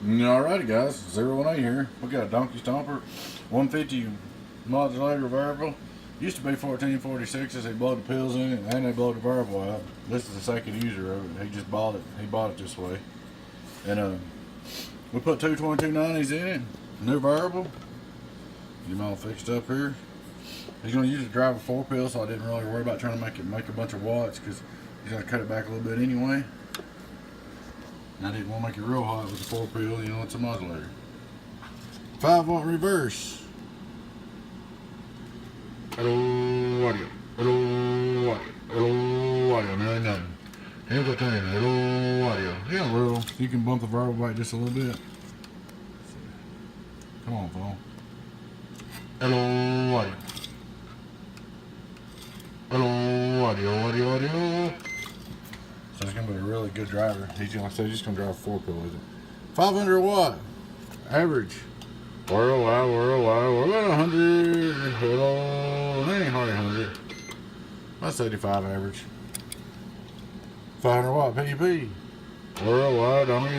Alrighty guys, 018 here. We got a Donkey Stomper 150 modulator variable. Used to be 1446s, they blowed the pills in it and they blowed the variable out. This is the second user of it. He just bought it. He bought it this way. And we put two 2290s in it, new variable. Get them all fixed up here. He's going to use it to drive a 4-pill, so I didn't really worry about trying to make a bunch of watts because he's going to cut it back a little bit anyway. And I didn't want to make it real hot with the 4-pill, you know, it's a modulator. 5-watt reverse. Hello, audio. Hello, audio. Hello, audio. Now nothing. Here's the thing. Hello, audio. Yeah, a little. You can bump the variable back just a little bit. Come on, phone. Hello, audio. Hello, audio. So it's gonna be a really good driver. He's gonna, like I said, he's just gonna drive a 4-pill with it. 500 watt average. We're about 100. Hello, that ain't hardly 100. That's 85 average. 500 watt PEP. Worldwide, worldwide,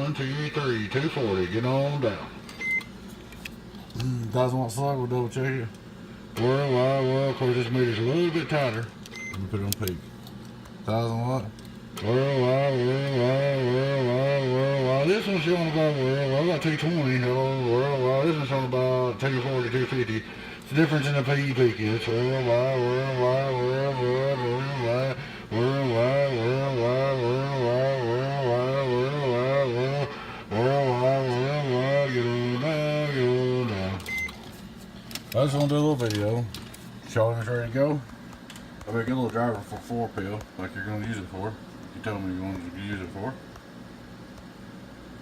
1, 2, 3, 240. Get on down. 1,000 watt slug, we'll double check it. Worldwide, of course this meter's a little bit tighter. Let me put it on peak. 1,000 watt. Worldwide. This one's showing about about 220. Hello, worldwide. This one's showing about 240, 250. It's the difference in the PEP kits. Worldwide. I just want to do a little video. Show him it's ready to go. I'll be a good little driver for 4-pill, like you're going to use it for. You told me you wanted to use it for.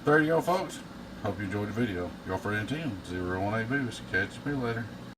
There you go, folks. Hope you enjoyed the video. Your friend Tim, 018 Boost. Catch me later.